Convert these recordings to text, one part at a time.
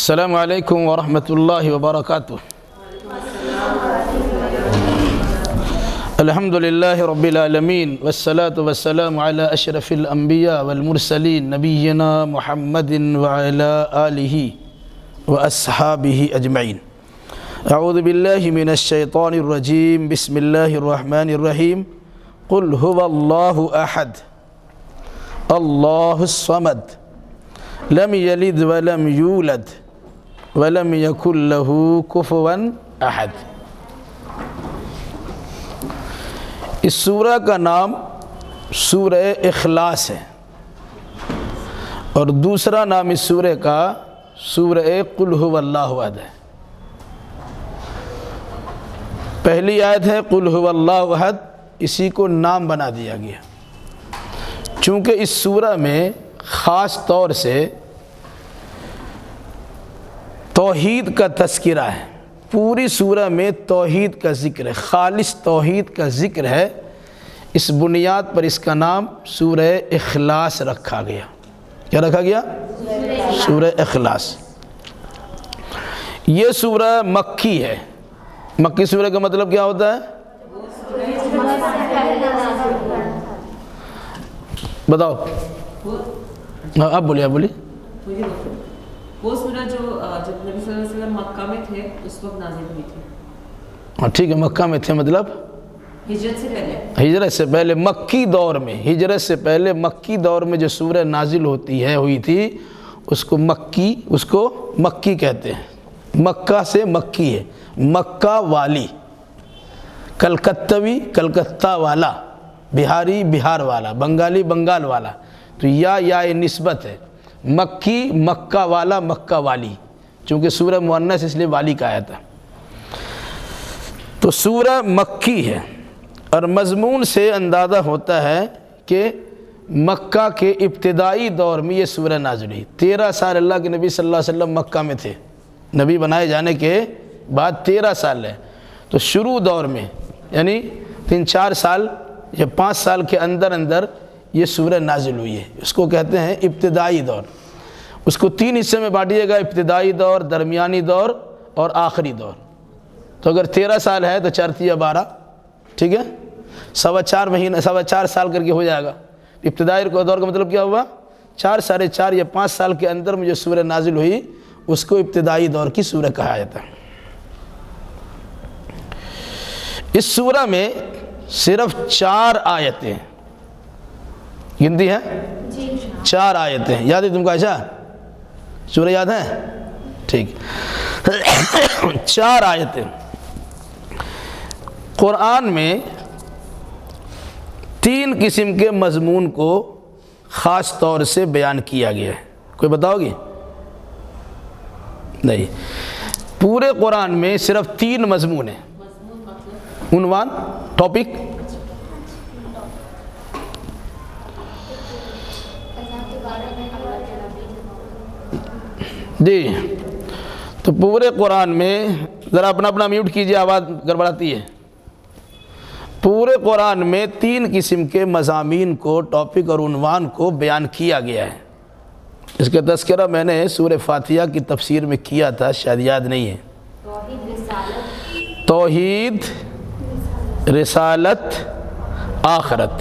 السلام علیکم ورحمۃ اللہ وبرکاتہ۔ الحمد للہ رب العالمین والصلاة والسلام علی اشرف الانبیاء والمرسلین نبینا محمد وعلی آلہ واصحابہ اجمعین۔ اعوذ باللہ من الشیطان الرجیم، بسم اللہ الرحمن الرحیم۔ قل هو اللہ احد اللہ الصمد لم یلد ولم یولد ولم یکن لہ کفوا احد۔ اس سورہ کا نام سورہ اخلاص ہے، اور دوسرا نام اس سورہ کا سورہ قل هو اللہ احد ہے۔ پہلی آیت ہے قل هو اللہ احد، اسی کو نام بنا دیا گیا چونکہ اس سورہ میں خاص طور سے توحید کا تذکرہ ہے۔ پوری سورہ میں توحید کا ذکر ہے، خالص توحید کا ذکر ہے۔ اس بنیاد پر اس کا نام سورہ اخلاص رکھا گیا۔ کیا رکھا گیا؟ سورہ اخلاص۔ یہ سورہ مکی ہے۔ مکی سورہ کا مطلب کیا ہوتا ہے؟ بتاؤ، آپ بولیے، آپ بولیے۔ وہ سورہ جو جب نبی صلی اللہ علیہ وسلم مکہ میں تھے اس وقت نازل ہوئی تھی۔ ہاں ٹھیک ہے، مکہ میں تھے مطلب ہجرت سے پہلے، ہجرت سے پہلے مکی دور میں، ہجرت سے پہلے مکی دور میں جو سورہ نازل ہوئی تھی اس کو مکی کہتے ہیں۔ مکہ سے مکی ہے، مکہ والی، کلکتوی کلکتہ والا، بہاری بہار والا، بنگالی بنگال والا، تو یا نسبت ہے۔ مکی مکہ والا، مکہ والی، چونکہ سورہ مؤنث اس لیے والی کا آیا تھا۔ تو سورہ مکی ہے، اور مضمون سے اندازہ ہوتا ہے کہ مکہ کے ابتدائی دور میں یہ سورہ نازل ہوئی۔ 13 سال اللہ کے نبی صلی اللہ علیہ وسلم مکہ میں تھے، نبی بنائے جانے کے بعد 13 سال ہے۔ تو شروع دور میں یعنی 3-4 سال یا 5 سال کے اندر یہ سورہ نازل ہوئی ہے۔ اس کو کہتے ہیں ابتدائی دور۔ اس کو 3 حصے میں بانٹیے گا، ابتدائی دور، درمیانی دور اور آخری دور۔ تو اگر 13 سال ہے تو 4 × 12، ٹھیک ہے، 4.25 سال کر کے ہو جائے گا۔ ابتدائی دور کا مطلب کیا ہوا؟ 4 ساڑھے 4 یا 5 سال کے اندر میں جو سورہ نازل ہوئی اس کو ابتدائی دور کی سورہ کہا جاتا ہے۔ اس سورہ میں صرف 4 آیتیں، گنتی ہے 4 آیتیں، یاد ہے تم کو؟ ایسا سورہ یاد ہے؟ ٹھیک، 4 آیتیں۔ قرآن میں 3 قسم کے مضمون کو خاص طور سے بیان کیا گیا ہے۔ کوئی بتاؤ گی؟ نہیں، پورے قرآن میں صرف 3 مضمون ہیں۔ عنوان، ٹاپک، جی۔ تو پورے قرآن میں ذرا اپنا میوٹ کیجئے، آواز گڑبڑاتی ہے۔ پورے قرآن میں 3 قسم کے مضامین کو، ٹاپک اور عنوان کو بیان کیا گیا ہے۔ اس کا تذکرہ میں نے سورہ فاتحہ کی تفسیر میں کیا تھا، شاید یاد نہیں ہے۔ توحید، رسالت، آخرت،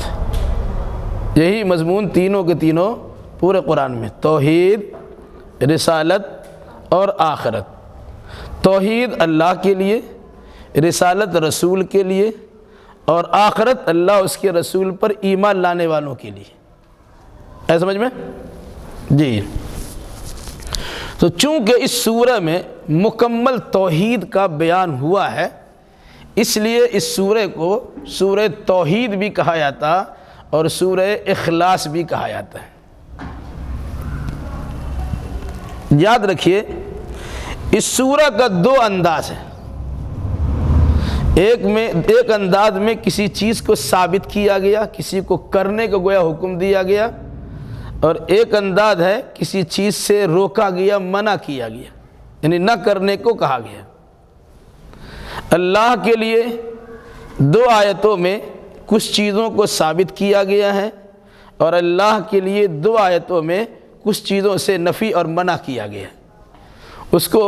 یہی مضمون تینوں کے تینوں پورے قرآن میں، توحید، رسالت اور آخرت۔ توحید اللہ کے لیے، رسالت رسول کے لیے، اور آخرت اللہ اس کے رسول پر ایمان لانے والوں کے لیے۔ ہے سمجھ میں؟ جی۔ تو چونکہ اس سورہ میں مکمل توحید کا بیان ہوا ہے، اس لیے اس سورہ کو سورہ توحید بھی کہا جاتا اور سورہ اخلاص بھی کہا جاتا ہے۔ یاد رکھیے، اس سورہ کا 2 انداز ہے۔ ایک انداز میں کسی چیز کو ثابت کیا گیا، کسی کو کرنے کو گویا حکم دیا گیا، اور ایک انداز ہے کسی چیز سے روکا گیا، منع کیا گیا، یعنی نہ کرنے کو کہا گیا۔ اللہ کے لیے 2 آیتوں میں کچھ چیزوں کو ثابت کیا گیا ہے، اور اللہ کے لیے 2 آیتوں میں کچھ چیزوں سے نفی اور منع کیا گیا۔ اس کو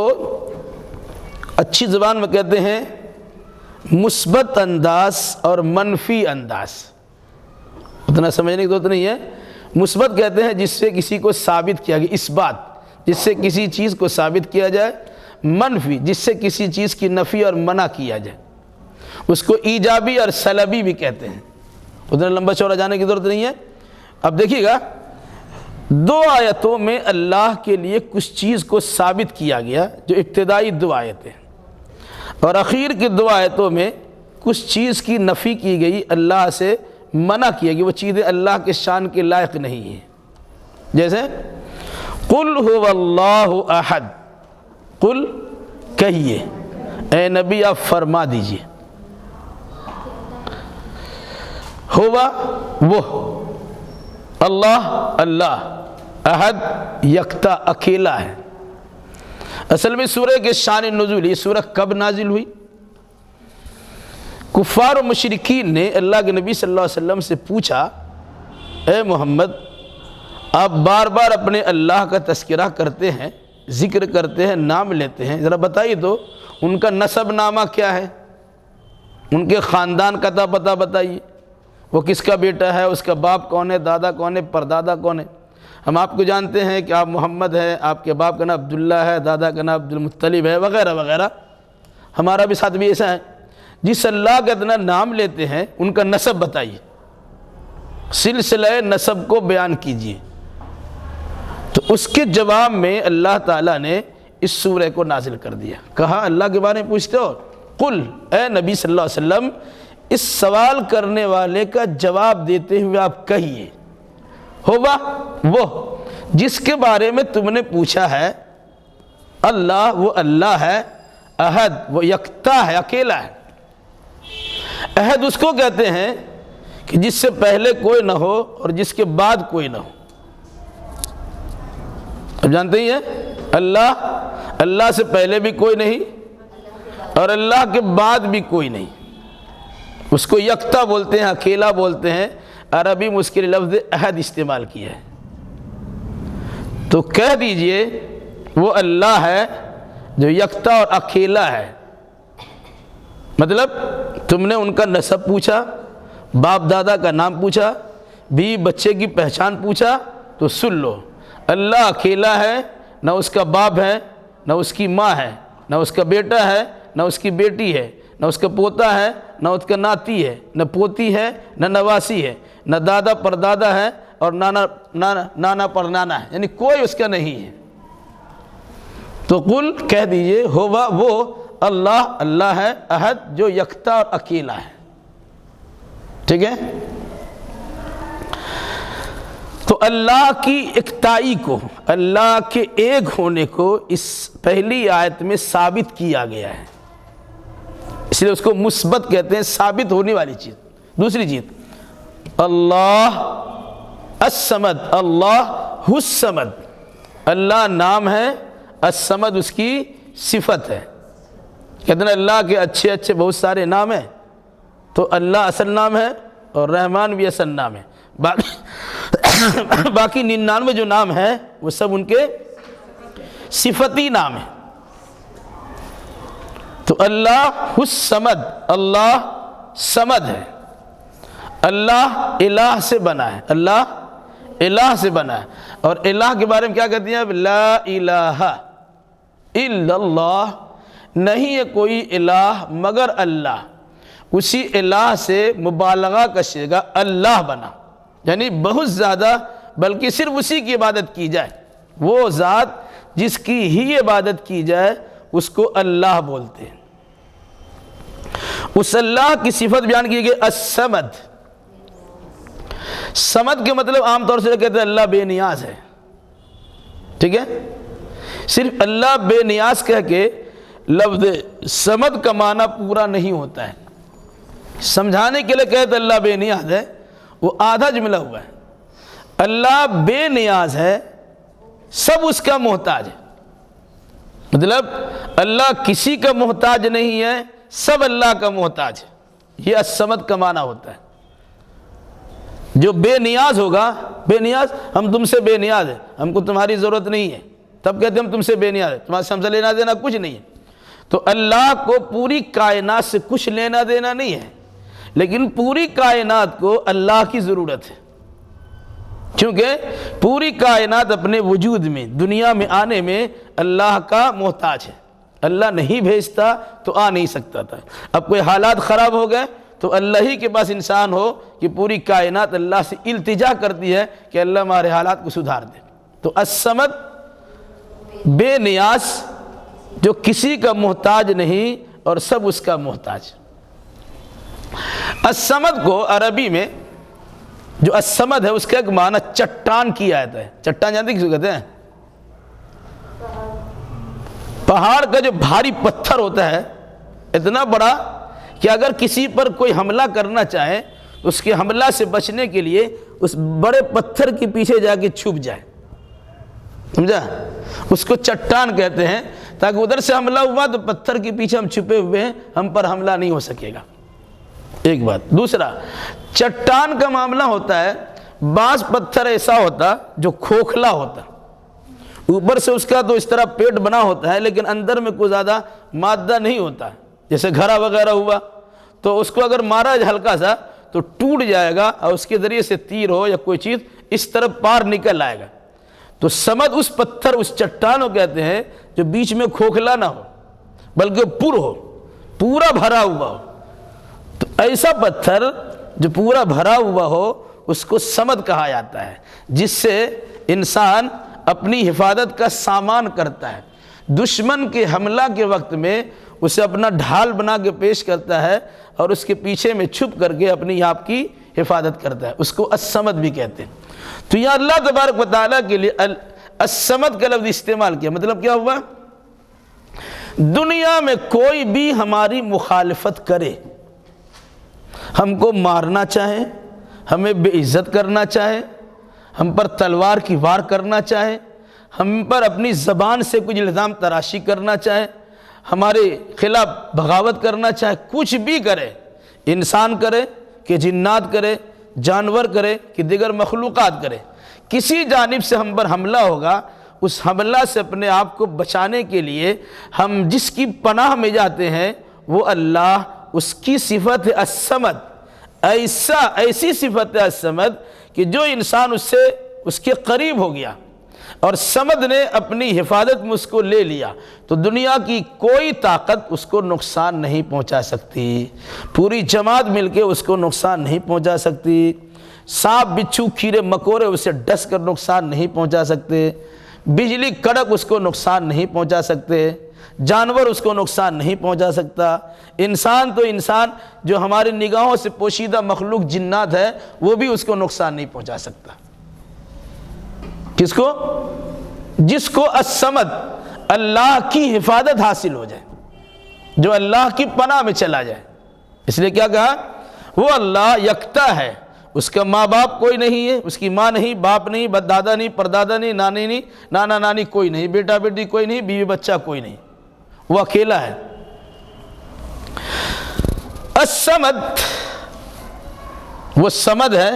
اچھی زبان میں کہتے ہیں مثبت انداز اور منفی انداز. اتنا سمجھنے کی ضرورت نہیں ہے. مثبت کہتے ہیں جس سے کسی کو ثابت کیا گیا، اس بات جس سے کسی چیز کو ثابت کیا جائے. منفی جس سے کسی چیز کی نفی اور منع کیا جائے. اس کو ایجابی اور سلبی بھی کہتے ہیں. اتنا لمبا چوڑا جانے کی ضرورت نہیں ہے. اب دیکھیے گا، 2 آیتوں میں اللہ کے لیے کچھ چیز کو ثابت کیا گیا، جو ابتدائی 2 آیتیں، اور اخیر کی 2 آیتوں میں کچھ چیز کی نفی کی گئی، اللہ سے منع کیا گیا، وہ چیزیں اللہ کے شان کے لائق نہیں ہیں. جیسے قل هو اللہ احد، قل کہیے، اے نبی آپ فرما دیجئے، ہوا وہ، اللہ اللہ، احد یکتا اکیلا ہے. اصل میں سورہ کے شان نزول، یہ سورہ کب نازل ہوئی؟ کفار و مشرکین نے اللہ کے نبی صلی اللہ علیہ وسلم سے پوچھا، اے محمد آپ بار بار اپنے اللہ کا تذکرہ کرتے ہیں، ذکر کرتے ہیں، نام لیتے ہیں، ذرا بتائیے تو ان کا نسب نامہ کیا ہے، ان کے خاندان کا پتہ بتائیے، وہ کس کا بیٹا ہے، اس کا باپ کون ہے، دادا کون ہے، پردادا کون ہے. ہم آپ کو جانتے ہیں کہ آپ محمد ہیں، آپ کے باپ کا نام عبداللہ ہے، دادا کا نام عبدالمطلب ہے، وغیرہ وغیرہ. ہمارا بھی ساتھ بھی ایسا ہے. جس اللہ کا اتنا نام لیتے ہیں ان کا نسب بتائیے، سلسلہ نسب کو بیان کیجیے. تو اس کے جواب میں اللہ تعالیٰ نے اس سورہ کو نازل کر دیا. کہا اللہ کے بارے میں پوچھتے ہو، قل، اے نبی صلی اللہ علیہ وسلم اس سوال کرنے والے کا جواب دیتے ہوئے آپ کہیے، ہوا وہ جس کے بارے میں تم نے پوچھا ہے، اللہ وہ اللہ ہے، احد وہ یکتا ہے، اکیلا ہے. احد اس کو کہتے ہیں کہ جس سے پہلے کوئی نہ ہو اور جس کے بعد کوئی نہ ہو. اب جانتے ہی ہیں اللہ سے پہلے بھی کوئی نہیں اور اللہ کے بعد بھی کوئی نہیں. اس کو یکتا بولتے ہیں، اکیلا بولتے ہیں. عربی میں اس کے لفظ احد استعمال کیا ہے. تو کہہ دیجئے وہ اللہ ہے جو یکتا اور اکیلا ہے. مطلب تم نے ان کا نسب پوچھا، باپ دادا کا نام پوچھا، بیوی بچے کی پہچان پوچھا، تو سن لو اللہ اکیلا ہے، نہ اس کا باپ ہے، نہ اس کی ماں ہے، نہ اس کا بیٹا ہے، نہ اس کی بیٹی ہے، نہ اس کا پوتا ہے، نہ اس کا ناتی ہے، نہ پوتی ہے، نہ نواسی ہے، نہ دادا پردادا ہے اور نانا پرنانا ہے، یعنی کوئی اس کا نہیں ہے. تو قل کہہ دیجئے ہوا وہ اللہ اللہ ہے، احد جو یکتا اور اکیلا ہے. ٹھیک ہے. تو اللہ کی اکتائی کو، اللہ کے ایک ہونے کو اس پہلی آیت میں ثابت کیا گیا ہے، اس لیے اس کو مثبت کہتے ہیں، ثابت ہونے والی چیز. دوسری چیز اللہ الصمد، اللہ الصمد، اللہ نام ہے، الصمد اس کی صفت ہے. کہتے ہیں اللہ کے اچھے اچھے بہت سارے نام ہیں، تو اللہ اصل نام ہے اور رحمان بھی اصل نام ہے. باقی 99 جو نام ہیں وہ سب ان کے صفتی نام ہیں. تو اللہ الصمد، اللہ صمد ہے. اللہ الہ سے بنا ہے، اللہ الہ سے بنا ہے. اور الہ کے بارے میں کیا کہتے ہیں؟ لا الہ الا اللہ، نہیں ہے کوئی الہ مگر اللہ. اسی الہ سے مبالغہ کا صیغہ اللہ بنا، یعنی بہت زیادہ، بلکہ صرف اسی کی عبادت کی جائے. وہ ذات جس کی ہی عبادت کی جائے اس کو اللہ بولتے ہیں. اس اللہ کی صفت بیان کی گئی الصمد. صمد کے مطلب عام طور سے کہتے ہیں اللہ بے نیاز ہے. ٹھیک ہے. صرف اللہ بے نیاز کہہ کے لفظ صمد کا معنی پورا نہیں ہوتا ہے. سمجھانے کے لیے کہتے اللہ بے نیاز ہے، وہ آدھا جملہ ہوا ہے. اللہ بے نیاز ہے، سب اس کا محتاج ہے. مطلب اللہ کسی کا محتاج نہیں ہے، سب اللہ کا محتاج ہے. یہ الصمد کا معنی ہوتا ہے. جو بے نیاز ہوگا، بے نیاز، ہم تم سے بے نیاز ہیں، ہم کو تمہاری ضرورت نہیں ہے. تب کہتے ہیں ہم تم سے بے نیاز ہیں، تمہارے سے ہم سے لینا دینا کچھ نہیں ہے۔ تو اللہ کو پوری کائنات سے کچھ لینا دینا نہیں ہے، لیکن پوری کائنات کو اللہ کی ضرورت ہے، کیونکہ پوری کائنات اپنے وجود میں، دنیا میں آنے میں اللہ کا محتاج ہے۔ اللہ نہیں بھیجتا تو آ نہیں سکتا تھا۔ اب کوئی حالات خراب ہو گئے تو اللہ ہی کے پاس انسان ہو کہ پوری کائنات اللہ سے التجا کرتی ہے کہ اللہ ہمارے حالات کو سدھار دے۔ تو الصمد بے نیاز، جو کسی کا محتاج نہیں اور سب اس کا محتاج۔ الصمد کو عربی میں جو الصمد ہے اس کا ایک معنی چٹان کیا جاتا ہے۔ چٹان جانتے کس کو کہتے ہیں؟ پہاڑ کا جو بھاری پتھر ہوتا ہے، اتنا بڑا کہ اگر کسی پر کوئی حملہ کرنا چاہے تو اس کے حملہ سے بچنے کے لیے اس بڑے پتھر کے پیچھے جا کے چھپ جائے، سمجھا؟ اس کو چٹان کہتے ہیں، تاکہ ادھر سے حملہ ہوا تو پتھر کے پیچھے ہم چھپے ہوئے ہیں، ہم پر حملہ نہیں ہو سکے گا۔ ایک بات۔ دوسرا، چٹان کا معاملہ ہوتا ہے، بعض پتھر ایسا ہوتا جو کھوکھلا ہوتا، اوپر سے اس کا تو اس طرح پیٹ بنا ہوتا ہے لیکن اندر میں کوئی زیادہ مادہ نہیں ہوتا، جیسے گھڑا وغیرہ ہوا تو اس کو اگر مارا ہلکا سا تو ٹوٹ جائے گا اور اس کے ذریعے سے تیر ہو یا کوئی چیز اس طرف پار نکل آئے گا۔ تو صمد اس پتھر، اس چٹان کو کہتے ہیں جو بیچ میں کھوکھلا نہ ہو بلکہ پر ہو، پورا بھرا ہوا ہو۔ تو ایسا پتھر جو پورا بھرا ہوا ہو اس کو صمد کہا جاتا ہے، جس سے انسان اپنی حفاظت کا سامان کرتا ہے، دشمن کے حملہ کے وقت میں اسے اپنا ڈھال بنا کے پیش کرتا ہے اور اس کے پیچھے میں چھپ کر کے اپنی آپ کی حفاظت کرتا ہے، اس کو الصمد بھی کہتے ہیں۔ تو یہاں اللہ تبارک و تعالیٰ کے لیے الصمد کا لفظ استعمال کیا، مطلب کیا ہوا؟ دنیا میں کوئی بھی ہماری مخالفت کرے، ہم کو مارنا چاہے، ہمیں بے عزت کرنا چاہے، ہم پر تلوار کی وار کرنا چاہے، ہم پر اپنی زبان سے کچھ الزام تراشی کرنا چاہے، ہمارے خلاف بغاوت کرنا چاہے، کچھ بھی کرے، انسان کرے کہ جنات کرے، جانور کرے کہ دیگر مخلوقات کرے، کسی جانب سے ہم پر حملہ ہوگا، اس حملہ سے اپنے آپ کو بچانے کے لیے ہم جس کی پناہ میں جاتے ہیں وہ اللہ، اس کی صفت ہے الصمد۔ ایسی صفت ہے الصمد کہ جو انسان اس سے اس کے قریب ہو گیا اور صمد نے اپنی حفاظت میں اس کو لے لیا تو دنیا کی کوئی طاقت اس کو نقصان نہیں پہنچا سکتی، پوری جماعت مل کے اس کو نقصان نہیں پہنچا سکتی، سانپ بچھو کیڑے مکوڑے اسے ڈس کر نقصان نہیں پہنچا سکتے، بجلی کڑک اس کو نقصان نہیں پہنچا سکتے، جانور اس کو نقصان نہیں پہنچا سکتا، انسان تو انسان جو ہماری نگاہوں سے پوشیدہ مخلوق جنات ہے وہ بھی اس کو نقصان نہیں پہنچا سکتا۔ کس کو؟ جس کو الصمد، اللہ کی حفاظت حاصل ہو جائے، جو اللہ کی پناہ میں چلا جائے۔ اس لیے کیا کہا؟ وہ اللہ یکتا ہے، اس کا ماں باپ کوئی نہیں ہے، اس کی ماں نہیں، باپ نہیں، دادا نہیں، پردادا نہیں، نانی نہیں، نانا نانی کوئی نہیں، بیٹا بیٹی کوئی نہیں، بیوی بچہ کوئی نہیں، وہ اکیلا ہے۔ الصمد وہ صمد ہے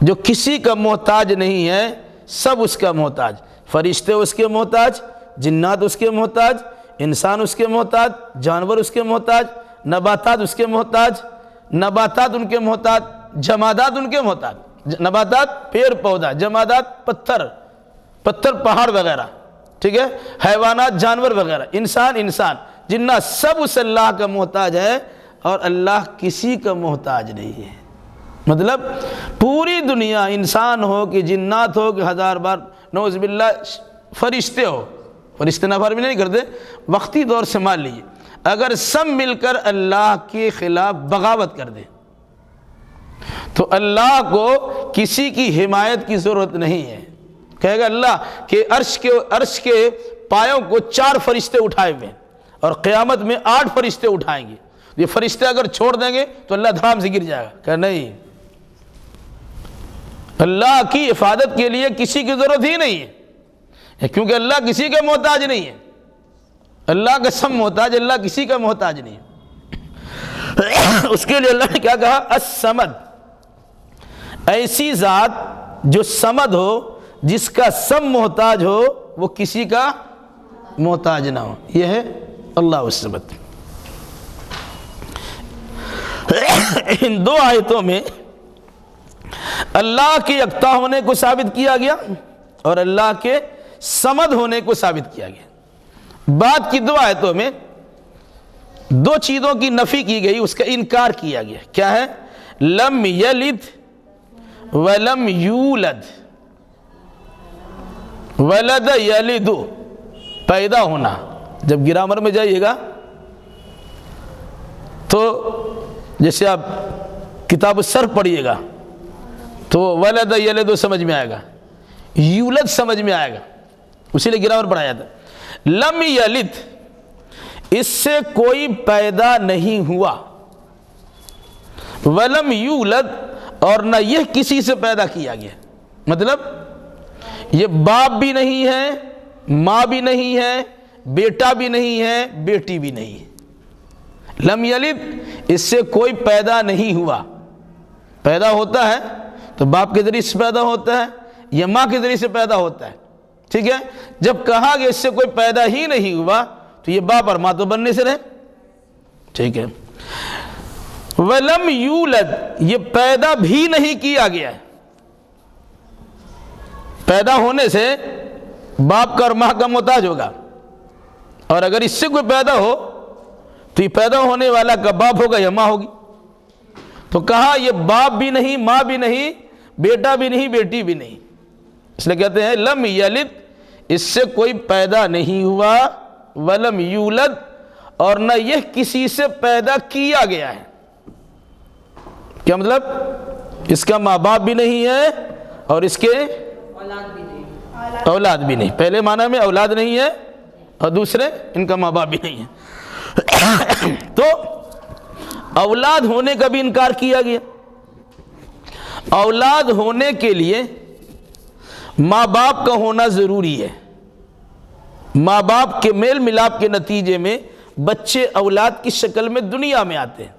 جو کسی کا محتاج نہیں ہے، سب اس کا محتاج، فرشتے اس کے محتاج، جنات اس کے محتاج، انسان اس کے محتاج، جانور اس کے محتاج، نباتات اس کے محتاج، نباتات ان کے محتاج، جمادات ان کے محتاج، نباتات پیڑ پودا، جمادات پتھر پہاڑ وغیرہ، ٹھیک ہے، حیوانات جانور وغیرہ، انسان جنات، سب اس اللہ کا محتاج ہے اور اللہ کسی کا محتاج نہیں ہے۔ مطلب پوری دنیا، انسان ہو کہ جنات ہو کہ ہزار بار نعوذ باللہ فرشتے ہو، فرشتے نافرمانی نہیں کرتے، وقتی دور سے مان لیجیے اگر سب مل کر اللہ کے خلاف بغاوت کر دے تو اللہ کو کسی کی حمایت کی ضرورت نہیں ہے۔ کہے گا اللہ کہ عرش کے پایوں کو 4 فرشتے اٹھائے ہوئے اور قیامت میں 8 فرشتے اٹھائیں گے، یہ فرشتے اگر چھوڑ دیں گے تو اللہ دھڑام سے گر جائے گا۔ کہ نہیں، اللہ کی حفاظت کے لیے کسی کی ضرورت ہی نہیں ہے، کیونکہ اللہ کسی کا محتاج نہیں ہے، اللہ کا سب محتاج، اللہ کسی کا محتاج نہیں ہے۔ اس کے لیے اللہ نے کیا کہا؟ الصمد، ایسی ذات جو صمد ہو، جس کا سب محتاج ہو، وہ کسی کا محتاج نہ ہو، یہ ہے اللہ الصمد۔ ان دو آیتوں میں اللہ کے یکتا ہونے کو ثابت کیا گیا اور اللہ کے صمد ہونے کو ثابت کیا گیا۔ بعد کی دو آیتوں میں دو چیزوں کی نفی کی گئی، اس کا انکار کیا گیا۔ کیا ہے؟ لم یلد ولم یولد، ولد یلد پیدا ہونا۔ جب گرامر میں جائیے گا تو جیسے آپ کتاب الصرف پڑھیے گا تو ولد یلد سمجھ میں آئے گا، یولد سمجھ میں آئے گا، اسی لیے گرامر پڑھایا جاتا ہے۔ لم یلد، اس سے کوئی پیدا نہیں ہوا، ولم یولد، اور نہ یہ کسی سے پیدا کیا گیا۔ مطلب یہ باپ بھی نہیں ہے، ماں بھی نہیں ہے، بیٹا بھی نہیں ہے، بیٹی بھی نہیں ہے۔ لم یلد، اس سے کوئی پیدا نہیں ہوا۔ پیدا ہوتا ہے تو باپ کے ذریعے سے پیدا ہوتا ہے یا ماں کے ذریعے سے پیدا ہوتا ہے، ٹھیک ہے۔ جب کہا کہ اس سے کوئی پیدا ہی نہیں ہوا تو یہ باپ اور ماں تو بننے سے رہے، ٹھیک ہے۔ وَلَمْ يُولَدْ، یہ پیدا بھی نہیں کیا گیا ہے۔ پیدا ہونے سے باپ کا اور ماں کا محتاج ہوگا، اور اگر اس سے کوئی پیدا ہو تو یہ پیدا ہونے والا کا باپ ہوگا یا ماں ہوگی۔ تو کہا یہ باپ بھی نہیں، ماں بھی نہیں، بیٹا بھی نہیں، بیٹی بھی نہیں، اس لیے کہتے ہیں لم یلد، اس سے کوئی پیدا نہیں ہوا، ولم یولد، اور نہ یہ کسی سے پیدا کیا گیا ہے۔ کیا مطلب؟ اس کا ماں باپ بھی نہیں ہے اور اس کے اولاد بھی نہیں۔ پہلے معنی میں اولاد نہیں ہے اور دوسرے ان کا ماں باپ بھی نہیں ہے۔ تو اولاد ہونے کا بھی انکار کیا گیا۔ اولاد ہونے کے لیے ماں باپ کا ہونا ضروری ہے۔ ماں باپ کے میل ملاپ کے نتیجے میں بچے اولاد کی شکل میں دنیا میں آتے ہیں۔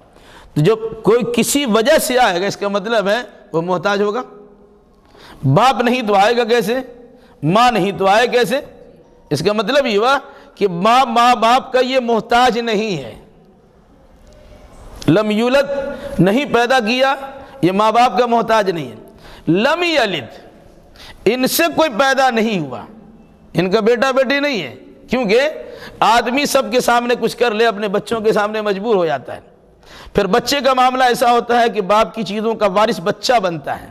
تو جب کوئی کسی وجہ سے آئے گا، اس کا مطلب ہے وہ محتاج ہوگا۔ باپ نہیں تو آئے گا کیسے؟ ماں نہیں تو آئے کیسے؟ اس کا مطلب یہ ہوا کہ ماں باپ کا یہ محتاج نہیں ہے۔ لم یولد، نہیں پیدا کیا، یہ ماں باپ کا محتاج نہیں ہے۔ لم یلد، ان سے کوئی پیدا نہیں ہوا، ان کا بیٹا بیٹی نہیں ہے، کیونکہ آدمی سب کے سامنے کچھ کر لے اپنے بچوں کے سامنے مجبور ہو جاتا ہے۔ پھر بچے کا معاملہ ایسا ہوتا ہے کہ باپ کی چیزوں کا وارث بچہ بنتا ہے،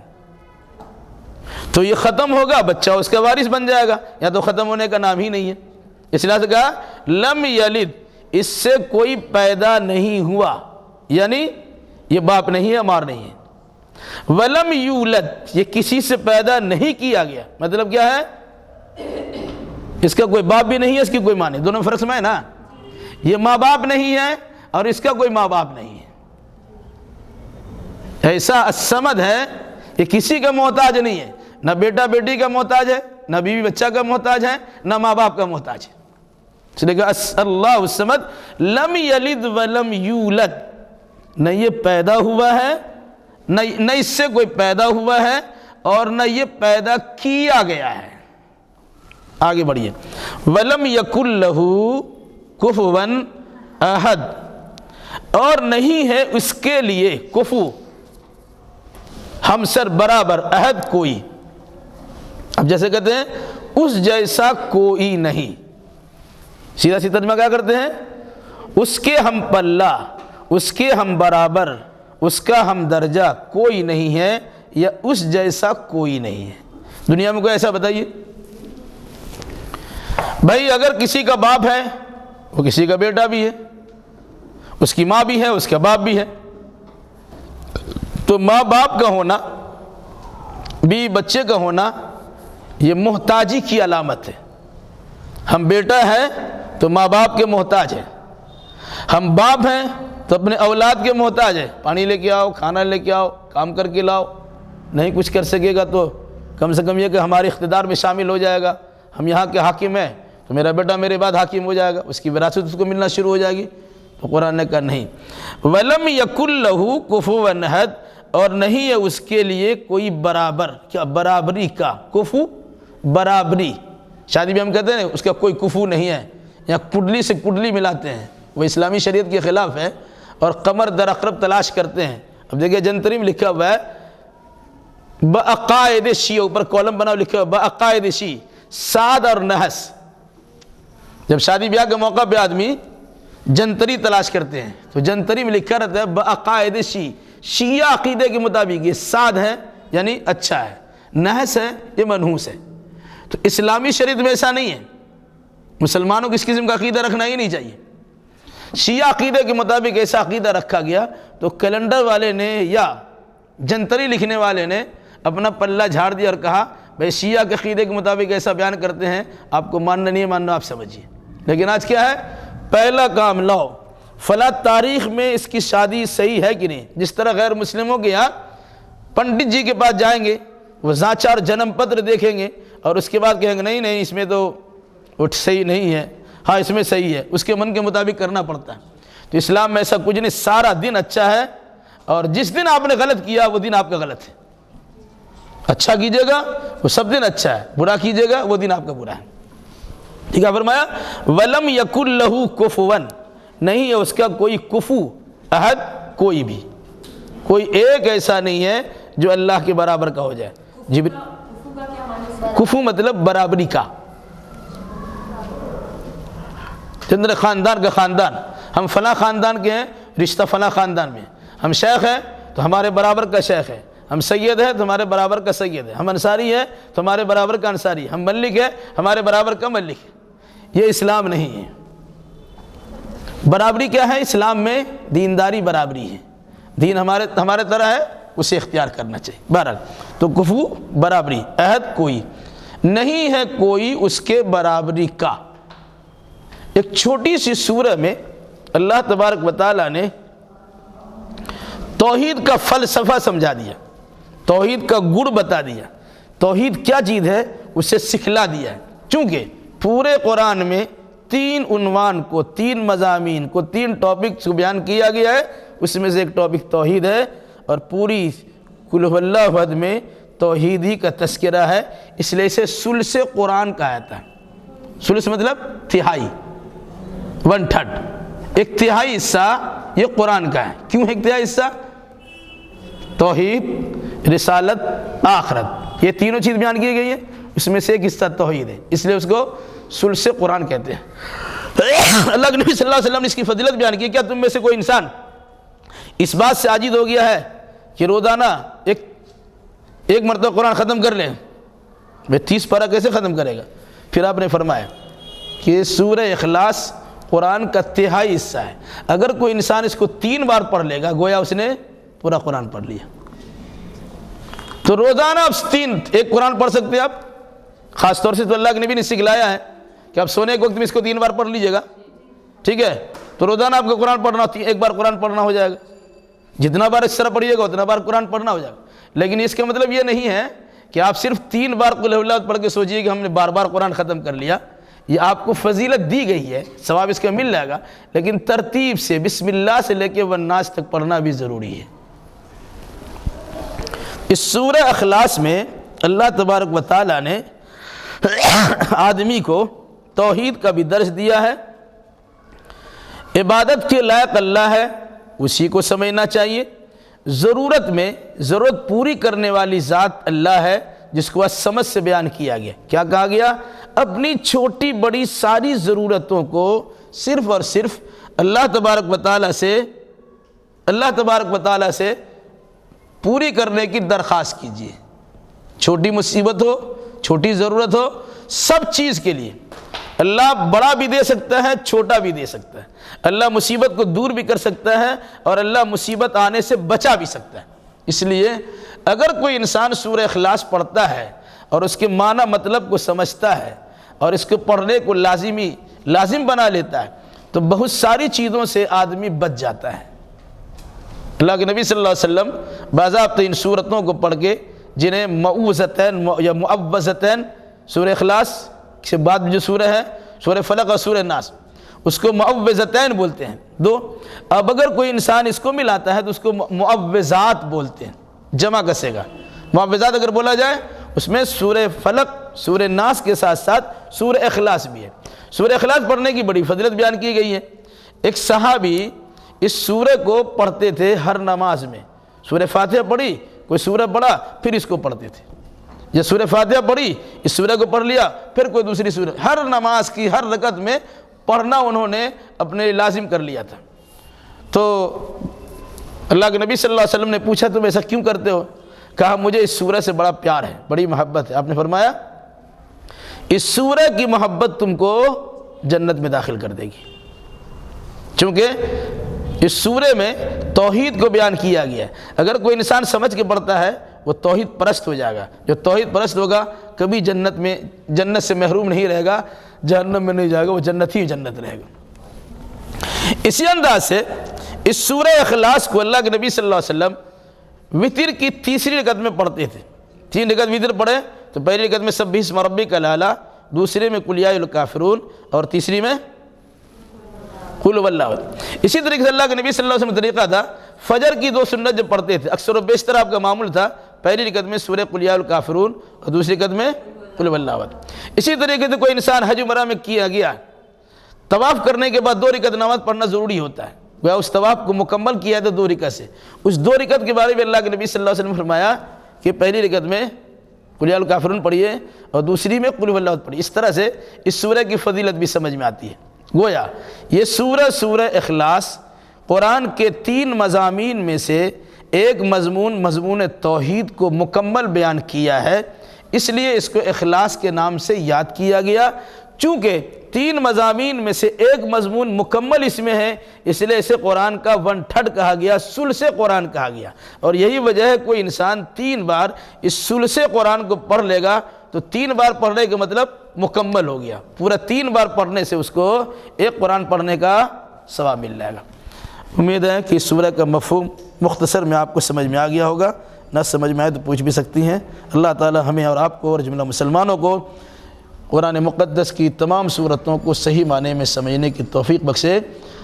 تو یہ ختم ہوگا، بچہ اس کا وارث بن جائے گا، یا تو ختم ہونے کا نام ہی نہیں ہے۔ اس لحاظ سے کہا لم یلد، اس سے کوئی پیدا نہیں ہوا، یعنی یہ باپ نہیں ہے، ماں نہیں ہے۔ ولم یولد، یہ کسی سے پیدا نہیں کیا گیا، مطلب کیا ہے؟ اس کا کوئی باپ بھی نہیں ہے، اس کی کوئی ماں نہیں، دونوں فرق سمجھے نا۔ یہ ماں باپ نہیں ہے اور اس کا کوئی ماں باپ نہیں ہے۔ ایسا الصمد ہے، یہ کسی کا محتاج نہیں ہے، نہ بیٹا بیٹی کا محتاج ہے، نہ بیوی بچہ کا محتاج ہے، نہ ماں باپ کا محتاج ہے۔ اس لیے کہا اللہ الصمد لم یلد ولم یولد، نہ یہ پیدا ہوا ہے، نہ اس سے کوئی پیدا ہوا ہے، اور نہ یہ پیدا کیا گیا ہے۔ آگے بڑھیے۔ ولم یکن لہ کفوا احد، اور نہیں ہے اس کے لیے کفو، ہمسر برابر، احد کوئی۔ اب جیسے کہتے ہیں اس جیسا کوئی نہیں، سیدھا سی ترجمہ کیا کرتے ہیں؟ اس کے ہم پلہ، اس کے ہم برابر، اس کا ہم درجہ کوئی نہیں ہے، یا اس جیسا کوئی نہیں ہے۔ دنیا میں کوئی ایسا بتائیے؟ بھائی اگر کسی کا باپ ہے، وہ کسی کا بیٹا بھی ہے، اس کی ماں بھی ہے، اس کا باپ بھی ہے، تو ماں باپ کا ہونا، بیوی بچے کا ہونا، یہ محتاجی کی علامت ہے۔ ہم بیٹا ہے تو ماں باپ کے محتاج ہیں، ہم باپ ہیں تو اپنے اولاد کے محتاج ہیں۔ پانی لے کے آؤ، کھانا لے کے آؤ، کام کر کے لاؤ، نہیں کچھ کر سکے گا تو کم سے کم یہ کہ ہمارے اقتدار میں شامل ہو جائے گا، ہم یہاں کے حاکم ہیں تو میرا بیٹا میرے بعد حاکم ہو جائے گا، اس کی وراثت اس کو ملنا شروع ہو جائے گی۔ تو قرآن نے کہا نہیں، وَلَمْ يَكُنْ لَهُ كُفُوًا أَحَدٌ، اور نہیں ہے اس کے لیے کوئی برابر، کیا برابری کا، کفو برابری، شادی بھی ہم کہتے ہیں اس کا کوئی کفو نہیں ہے، یا کڈلی سے کڈلی ملاتے ہیں، وہ اسلامی شریعت کے خلاف ہے، اور قمر در اقرب تلاش کرتے ہیں۔ اب دیکھیں جنتری میں لکھا ہوا ہے بعقائد شی، اوپر کالم بنا لکھا ہوا بعقائد شی، سعد اور نحس۔ جب شادی بیاہ کے موقع پہ آدمی جنتری تلاش کرتے ہیں تو جنتری میں لکھا رہتا ہے بعقائد شی، شیعہ عقیدے کے مطابق یہ سعد ہے یعنی اچھا ہے، نحس ہے یہ منحوس ہے۔ تو اسلامی شریعت میں ایسا نہیں ہے، مسلمانوں کو اس قسم کا عقیدہ رکھنا ہی نہیں چاہیے۔ شیعہ عقیدے کے مطابق ایسا عقیدہ رکھا گیا تو کیلنڈر والے نے یا جنتری لکھنے والے نے اپنا پلہ جھاڑ دیا اور کہا بھائی شیعہ کے عقیدے کے مطابق ایسا بیان کرتے ہیں، آپ کو ماننا نہیں ہے، ماننا آپ سمجھیے۔ لیکن آج کیا ہے، پہلا کام لاؤ فلاں تاریخ میں اس کی شادی صحیح ہے کہ نہیں۔ جس طرح غیر مسلموں کے یہاں پنڈت جی کے پاس جائیں گے، وہ زانچہ اور جنم پتر دیکھیں گے اور اس کے بعد کہیں گے نہیں نہیں اس میں تو صحیح نہیں ہے، ہاں اس میں صحیح ہے، اس کے من کے مطابق کرنا پڑتا ہے۔ تو اسلام میں ایسا کچھ نہیں، سارا دن اچھا ہے، اور جس دن آپ نے غلط کیا وہ دن آپ کا غلط ہے۔ اچھا کیجئے گا وہ سب دن اچھا ہے، برا کیجئے گا وہ دن آپ کا برا ہے۔ ٹھیک ہے، فرمایا وَلَمْ يَكُنْ لَهُ كُفُوًا، نہیں ہے اس کا کوئی کفو، احد کوئی بھی، کوئی ایک ایسا نہیں ہے جو اللہ کے برابر کا ہو جائے۔ کفو کا کیا معنی ہے؟ کفو مطلب برابری کا۔ چندر خاندان کا خاندان، ہم فلاں خاندان کے ہیں، رشتہ فلاں خاندان میں، ہم شیخ ہیں تو ہمارے برابر کا شیخ ہے، ہم سید ہیں تو ہمارے برابر کا سید ہے، ہم انصاری ہیں تو ہمارے برابر کا انصاری، ہم ملک ہیں ہمارے برابر کا ملک ہے۔ یہ اسلام نہیں ہے۔ برابری کیا ہے اسلام میں؟ دینداری برابری ہے، دین ہمارے طرح ہے، اسے اختیار کرنا چاہیے۔ بہرحال تو کفو برابری، عہد کوئی نہیں ہے کوئی اس کے برابری کا۔ ایک چھوٹی سی سورہ میں اللہ تبارک و تعالیٰ نے توحید کا فلسفہ سمجھا دیا، توحید کا گڑ بتا دیا، توحید کیا چیز ہے اسے سکھلا دیا ہے۔ چونکہ پورے قرآن میں 3 عنوان کو، 3 مضامین کو، 3 ٹاپکس کو بیان کیا گیا ہے، اس میں سے ایک ٹاپک توحید ہے، اور پوری قل هو اللہ احد میں توحید ہی کا تذکرہ ہے، اس لیے اسے ثلث قرآن کہا جاتا ہے۔ ثلث مطلب تہائی، 1/3، ایک تہائی حصہ یہ قرآن کا ہے۔ کیوں ایک تہائی حصہ؟ توحید، رسالت، آخرت، یہ تینوں چیز بیان کی گئی ہے، اس میں سے ایک حصہ توحید ہے، اس لیے اس کو ثلث قرآن کہتے ہیں۔ اللہ کے نبی صلی اللہ علیہ وسلم نے اس کی فضیلت بیان کی، کیا تم میں سے کوئی انسان اس بات سے عاجز ہو گیا ہے کہ روزانہ ایک مرتبہ قرآن ختم کر لیں؟ میں 30 پارہ کیسے ختم کرے گا؟ پھر آپ نے فرمایا کہ سورہ اخلاص قرآن کا تہائی حصہ ہے، اگر کوئی انسان اس کو 3 بار پڑھ لے گا گویا اس نے پورا قرآن پڑھ لیا۔ تو روزانہ آپ ایک قرآن پڑھ سکتے ہیں آپ، خاص طور سے تو اللہ کے نبی نے سکھلایا ہے کہ آپ سونے کے وقت میں اس کو 3 بار پڑھ لیجئے گا، ٹھیک ہے؟ تو روزانہ آپ کو قرآن پڑھنا، ایک بار قرآن پڑھنا ہو جائے گا، جتنا بار اس طرح پڑھیے گا اتنا بار قرآن پڑھنا ہو جائے گا۔ لیکن اس کا مطلب یہ نہیں ہے کہ آپ صرف 3 بار قل هو اللہ پڑھ کے سوچیے کہ ہم نے بار بار قرآن ختم کر لیا۔ یہ آپ کو فضیلت دی گئی ہے، ثواب اس کا مل جائے گا، لیکن ترتیب سے بسم اللہ سے لے کے والناس تک پڑھنا بھی ضروری ہے۔ اس سورہ اخلاص میں اللہ تبارک و تعالیٰ نے آدمی کو توحید کا بھی درس دیا ہے، عبادت کے لائق اللہ ہے اسی کو سمجھنا چاہیے، ضرورت میں ضرورت پوری کرنے والی ذات اللہ ہے جس کو سمجھ سے بیان کیا گیا۔ کیا کہا گیا؟ اپنی چھوٹی بڑی ساری ضرورتوں کو صرف اور صرف اللہ تبارک و تعالیٰ سے پوری کرنے کی درخواست کیجیے۔ چھوٹی مصیبت ہو، چھوٹی ضرورت ہو، سب چیز کے لیے اللہ بڑا بھی دے سکتا ہے، چھوٹا بھی دے سکتا ہے۔ اللہ مصیبت کو دور بھی کر سکتا ہے اور اللہ مصیبت آنے سے بچا بھی سکتا ہے۔ اس لیے اگر کوئی انسان سورہ اخلاص پڑھتا ہے اور اس کے معنی مطلب کو سمجھتا ہے اور اس کو پڑھنے کو لازم بنا لیتا ہے تو بہت ساری چیزوں سے آدمی بچ جاتا ہے۔ اللہ کے نبی صلی اللہ علیہ وسلم باضابطہ ان صورتوں کو پڑھ کے، جنہیں معوذتین یا معوذتین، سورہ اخلاص سے بعد جو سورہ ہے سورہ فلق اور سورہ ناس، اس کو معوذتین بولتے ہیں 2۔ اب اگر کوئی انسان اس کو ملاتا ہے تو اس کو معوذات بولتے ہیں، جمع کسے گا۔ معوذات اگر بولا جائے اس میں سورہ فلق، سورہ ناس کے ساتھ ساتھ سورہ اخلاص بھی ہے۔ سورہ اخلاص پڑھنے کی بڑی فضیلت بیان کی گئی ہے۔ ایک صحابی اس سورہ کو پڑھتے تھے ہر نماز میں، سورہ فاتحہ پڑھی، کوئی سورہ پڑھا، پھر اس کو پڑھتے تھے۔ یہ سورہ فاتحہ پڑھی، اس سورہ کو پڑھ لیا، پھر کوئی دوسری سورہ، ہر نماز کی ہر رکعت میں پڑھنا انہوں نے اپنے لازم کر لیا تھا۔ تو اللہ کے نبی صلی اللہ علیہ وسلم نے پوچھا تم ایسا کیوں کرتے ہو؟ کہا مجھے اس سورہ سے بڑا پیار ہے، بڑی محبت ہے۔ آپ نے فرمایا اس سورہ کی محبت تم کو جنت میں داخل کر دے گی، چونکہ اس سورہ میں توحید کو بیان کیا گیا ہے۔ اگر کوئی انسان سمجھ کے پڑھتا ہے وہ توحید پرست ہو جائے گا۔ جو توحید پرست ہوگا کبھی جنت سے محروم نہیں رہے گا، جہنم میں نہیں جائے گا، وہ جنت ہی جنت رہے گا۔ اسی انداز سے اس سورہ اخلاص کو اللہ کے نبی صلی اللہ علیہ وسلم وتر کی تیسری رکعت میں پڑھتے تھے۔ 3 رکعت وتر پڑھے تو پہلی رکعت میں سبح اسم ربک الاعلی، دوسرے میں قل یا ایھا الکافرون، اور تیسری میں قل هو اللہ احد۔ اسی طریقے سے اللہ کے نبی صلی اللہ علیہ وسلم طریقہ تھا، فجر کی 2 سنت جب پڑھتے تھے اکثر و بیشتر آپ کا معمول تھا پہلی رکعت میں سورہ قل یا ایھا الکافرون اور دوسری رکعت میں قل هو اللہ احد۔ اسی طریقے سے کوئی انسان حج عمرہ میں کیا گیا، طواف کرنے کے بعد 2 رکعت نماز پڑھنا ضروری ہوتا ہے، گویا اس طواف کو مکمل کیا ہے تو 2 رکعت سے، اس 2 رکعت کے بارے میں اللہ کے نبی صلی اللہ علیہ وسلم نے فرمایا کہ پہلی رکعت میں قل یا ایھا الکافرون پڑھیے اور دوسری میں قل هو اللہ احد پڑھیے۔ اس طرح سے اس سورہ کی فضیلت بھی سمجھ میں آتی ہے۔ گویا یہ سورہ اخلاص قرآن کے 3 مضامین میں سے ایک مضمون توحید کو مکمل بیان کیا ہے، اس لیے اس کو اخلاص کے نام سے یاد کیا گیا۔ چونکہ 3 مضامین میں سے ایک مضمون مکمل اس میں ہے، اس لیے اسے قرآن کا 1/3 کہا گیا، ثلث قرآن کہا گیا۔ اور یہی وجہ ہے کوئی انسان 3 بار اس ثلث قرآن کو پڑھ لے گا تو 3 بار پڑھنے کا مطلب مکمل ہو گیا، پورا 3 بار پڑھنے سے اس کو ایک قرآن پڑھنے کا ثواب مل جائے گا۔ امید ہے کہ اس سورہ کا مفہوم مختصر میں آپ کو سمجھ میں آ گیا ہوگا، نہ سمجھ میں آئے تو پوچھ بھی سکتی ہیں۔ اللہ تعالی ہمیں اور آپ کو اور جملہ مسلمانوں کو قرآن مقدس کی تمام صورتوں کو صحیح معنی میں سمجھنے کی توفیق بخشے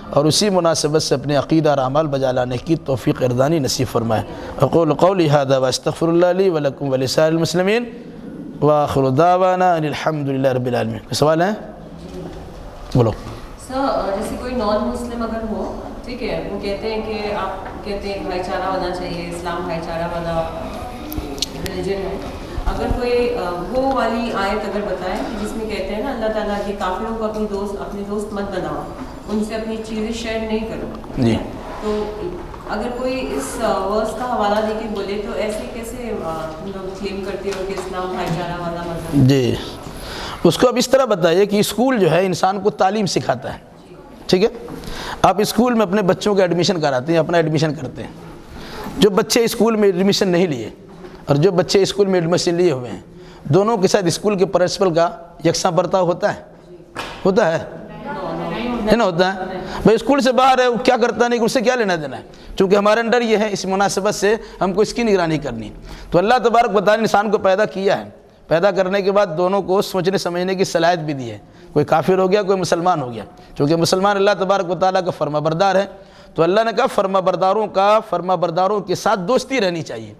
اور اسی مناسبت سے اپنے عقیدہ اور اعمال بجا لانے کی توفیق اردانی نصیب فرمائے۔ اقول قولی ھذا واستغفر اللہ لی ولکم ولسائر المسلمین وآخر دعوانا ان الحمد للہ رب العالمین۔ کوئی سوال ہے؟ بولو۔ سر جیسے کوئی نان مسلم اگر ہو، ٹھیک ہے، وہ کہتے ہیں کہ آپ کہتے ہیں بھائی چارہ ہونا چاہیے، اسلام بھائی چارہ والا ریلیجن ہے، اگر کوئی وہ والی آیت اگر بتائیں جس میں کہتے ہیں نا اللہ تعالیٰ کہ کافروں کو اپنے دوست مت بناؤ، ان سے اپنی چیزیں شیئر نہیں کرو، جی، تو اگر کوئی اس ورس کا حوالہ دے کے بولے تو ایسے کیسے لوگ کلیم کرتے ہو کہ اسلام بھائی چارہ والا مذہب؟ جی، اس کو اب اس طرح بتائیے کہ اسکول جو ہے انسان کو تعلیم سکھاتا ہے، ٹھیک ہے؟ آپ اسکول میں اپنے بچوں کا ایڈمیشن کراتے ہیں، اپنا ایڈمیشن کرتے ہیں۔ جو بچے اسکول میں ایڈمیشن نہیں لیے اور جو بچے اسکول میں ایڈمیشن لیے ہوئے ہیں، دونوں کے ساتھ اسکول کے پرنسپل کا یکساں برتاؤ ہوتا ہے؟ ہوتا ہے؟ نہیں ہوتا ہے؟ بھائی اسکول سے باہر ہے، وہ کیا کرتا نہیں، اس سے کیا لینا دینا ہے؟ چونکہ ہمارے انڈر یہ ہے، اس مناسبت سے ہم کو اس کی نگرانی کرنی۔ تو اللہ تبارک و تعالیٰ نے انسان کو پیدا کیا ہے، پیدا کرنے کے بعد دونوں کو سوچنے سمجھنے کی صلاحیت بھی دی ہے، کوئی کافر ہو گیا، کوئی مسلمان ہو گیا۔ چونکہ مسلمان اللہ تبارک و تعالیٰ کا فرما بردار ہے، تو اللہ نے کہا فرما برداروں کے ساتھ دوستی رہنی چاہیے۔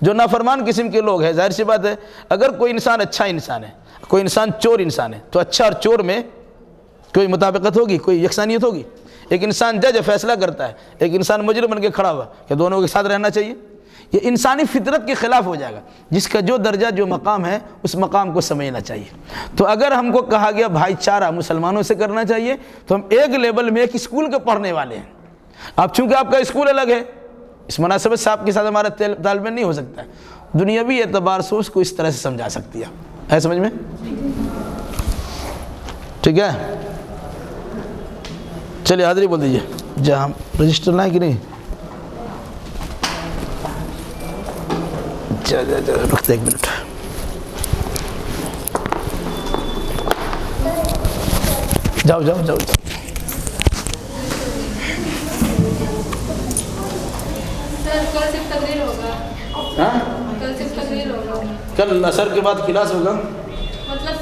جو نافرمان قسم کے لوگ ہیں، ظاہر سی بات ہے، اگر کوئی انسان اچھا انسان ہے، کوئی انسان چور انسان ہے، تو اچھا اور چور میں کوئی مطابقت ہوگی، کوئی یکسانیت ہوگی؟ ایک انسان جج فیصلہ کرتا ہے، ایک انسان مجرم بن کے کھڑا ہوا، کہ دونوں کے ساتھ رہنا چاہیے؟ یہ انسانی فطرت کے خلاف ہو جائے گا۔ جس کا جو درجہ جو مقام ہے اس مقام کو سمجھنا چاہیے۔ تو اگر ہم کو کہا گیا بھائی چارہ مسلمانوں سے کرنا چاہیے، تو ہم ایک لیول میں ایک اسکول کے پڑھنے والے ہیں۔ اب چونکہ آپ کا اسکول الگ ہے، اس مناسبت سے آپ کے ساتھ ہمارا طال میل نہیں ہو سکتا ہے۔ دنیاوی اعتبار سے اس کو اس طرح سے سمجھا سکتی ہے سمجھ میں؟ ٹھیک ہے، چلیے حاضری بول دیجیے۔ جہاں رجسٹر نہ ہے کہ نہیں؟ رکھتے 1 منٹ۔ جاؤ جاؤ جاؤ جاؤ۔ کل صرف تقریر ہوگا؟ ہاں، کل صرف تقریر ہوگا؟ کل عصر کے بعد کلاس ہوگا۔ مطلب صرف